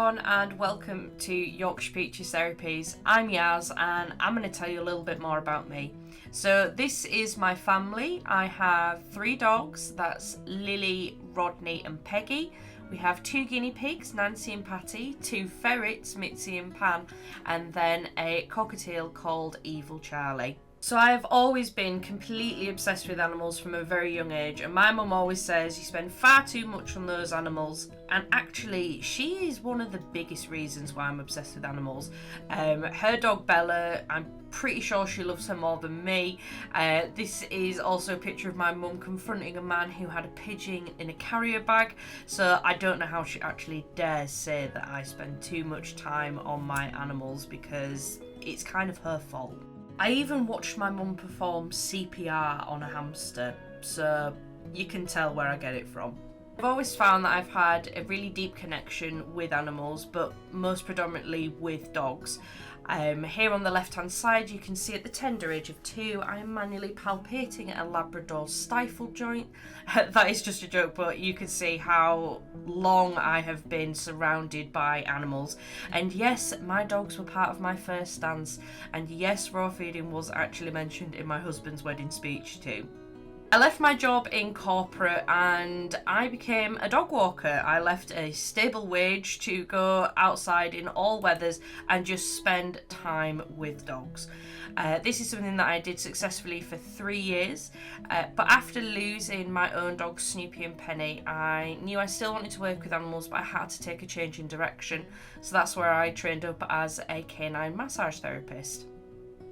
everyone and welcome to Yorkshire Peaches Therapies. I'm Yaz and I'm going to tell you a little bit more about me. So this is my family. I have 3 dogs, that's Lily, Rodney and Peggy. We have 2 guinea pigs, Nancy and Patty, 2 ferrets, Mitzi and Pan, and then a cockatiel called Evil Charlie. So I have always been completely obsessed with animals from a very young age, and my mum always says you spend far too much on those animals, and actually she is one of the biggest reasons why I'm obsessed with animals. Her dog Bella, I'm pretty sure she loves her more than me. This is also a picture of my mum confronting a man who had a pigeon in a carrier bag, so I don't know how she actually dares say that I spend too much time on my animals because it's kind of her fault. I even watched my mum perform CPR on a hamster, so you can tell where I get it from. I've always found that I've had a really deep connection with animals, but most predominantly with dogs. Here on the left hand side you can see at the tender age of 2 I am manually palpating a Labrador's stifle joint. That is just a joke, but you can see how long I have been surrounded by animals. And yes, my dogs were part of my first dance, and yes, raw feeding was actually mentioned in my husband's wedding speech too. I left my job in corporate and I became a dog walker. I left a stable wage to go outside in all weathers and just spend time with dogs. This is something that I did successfully for 3 years, but after losing my own dogs Snoopy and Penny, I knew I still wanted to work with animals, but I had to take a change in direction. So that's where I trained up as a canine massage therapist.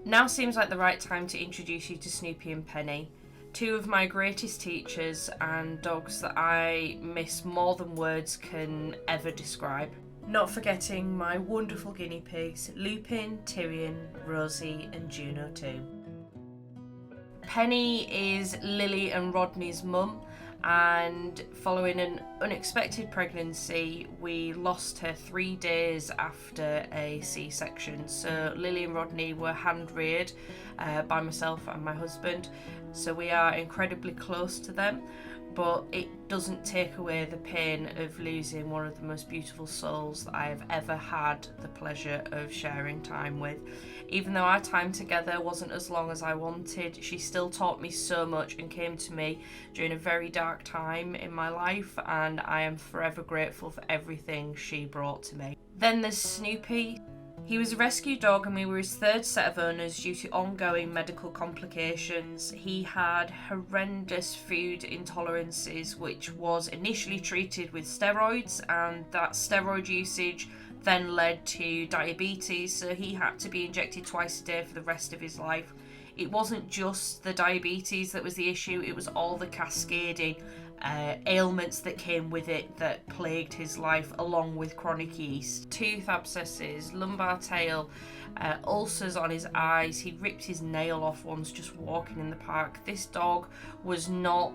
Now seems like the right time to introduce you to Snoopy and Penny. 2 of my greatest teachers and dogs that I miss more than words can ever describe. Not forgetting my wonderful guinea pigs, Lupin, Tyrion, Rosie and Juno too. Penny is Lily and Rodney's mum, and following an unexpected pregnancy we lost her 3 days after a C-section. So Lily and Rodney were hand reared by myself and my husband, so we are incredibly close to them, but it doesn't take away the pain of losing one of the most beautiful souls that I have ever had the pleasure of sharing time with. Even though our time together wasn't as long as I wanted, she still taught me so much and came to me during a very dark time in my life, and I am forever grateful for everything she brought to me. Then there's Snoopy. He was a rescue dog and we were his 3rd set of owners due to ongoing medical complications. He had horrendous food intolerances, which was initially treated with steroids, and that steroid usage then led to diabetes, so he had to be injected twice a day for the rest of his life. It wasn't just the diabetes that was the issue, it was all the cascading ailments that came with it that plagued his life, along with chronic yeast, tooth abscesses, lumbar tail, ulcers on his eyes. He ripped his nail off once just walking in the park. This dog was not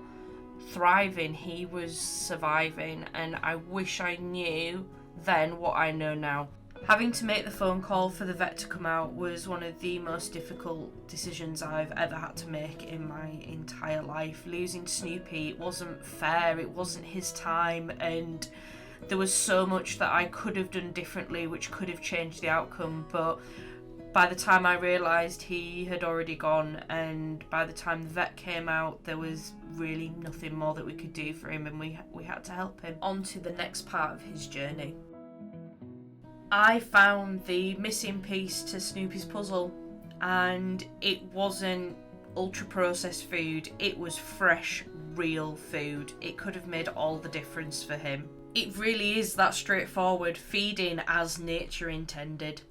thriving, he was surviving, and I wish I knew then what I know now. Having to make the phone call for the vet to come out was one of the most difficult decisions I've ever had to make in my entire life. Losing Snoopy, it wasn't fair, it wasn't his time, and there was so much that I could have done differently which could have changed the outcome, but by the time I realised he had already gone, and by the time the vet came out, there was really nothing more that we could do for him, and we had to help him on to the next part of his journey. I found the missing piece to Snoopy's puzzle, and it wasn't ultra processed food, it was fresh, real food. It could have made all the difference for him. It really is that straightforward, feeding as nature intended.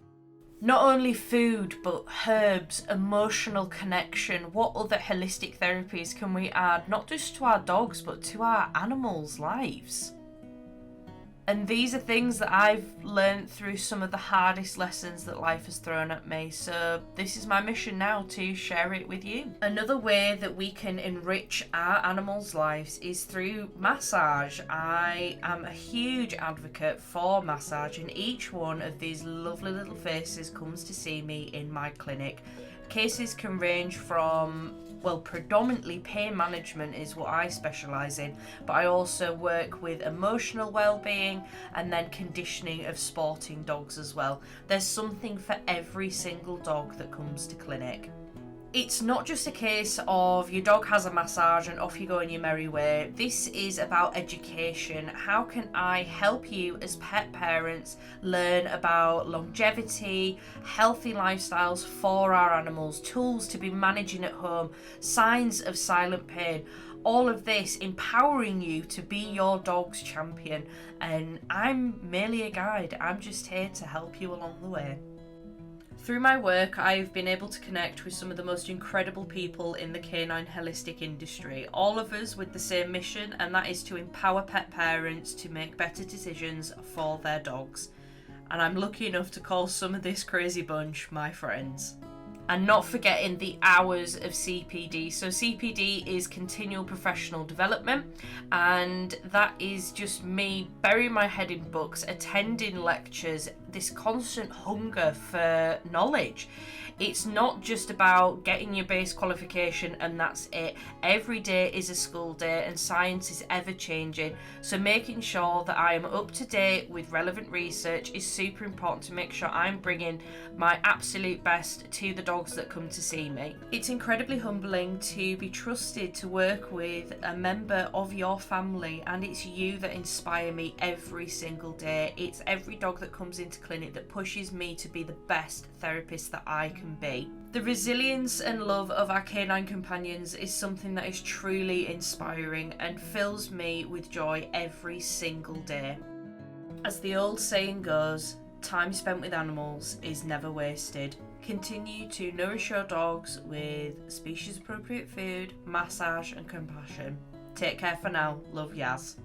Not only food, but herbs, emotional connection. What other holistic therapies can we add, not just to our dogs, but to our animals' lives? And these are things that I've learned through some of the hardest lessons that life has thrown at me. So this is my mission now, to share it with you. Another way that we can enrich our animals' lives is through massage. I am a huge advocate for massage, and each one of these lovely little faces comes to see me in my clinic. Cases can range from, well, predominantly pain management is what I specialise in, but I also work with emotional well-being and then conditioning of sporting dogs as well. There's something for every single dog that comes to clinic. It's not just a case of your dog has a massage and off you go on your merry way. This is about education. How can I help you as pet parents learn about longevity, healthy lifestyles for our animals, tools to be managing at home, signs of silent pain, all of this empowering you to be your dog's champion. And I'm merely a guide. I'm just here to help you along the way. Through my work, I've been able to connect with some of the most incredible people in the canine holistic industry, all of us with the same mission, and that is to empower pet parents to make better decisions for their dogs. And I'm lucky enough to call some of this crazy bunch my friends. And not forgetting the hours of CPD. So CPD is continual professional development, and that is just me burying my head in books, attending lectures, this constant hunger for knowledge. It's not just about getting your base qualification and that's it. Every day is a school day and science is ever changing. So making sure that I am up to date with relevant research is super important to make sure I'm bringing my absolute best to the dogs that come to see me. It's incredibly humbling to be trusted to work with a member of your family, and it's you that inspire me every single day. It's every dog that comes into clinic that pushes me to be the best therapist that I can be. The resilience and love of our canine companions is something that is truly inspiring and fills me with joy every single day. As the old saying goes, time spent with animals is never wasted. Continue to nourish your dogs with species appropriate food, massage and compassion. Take care for now. Love, Yaz.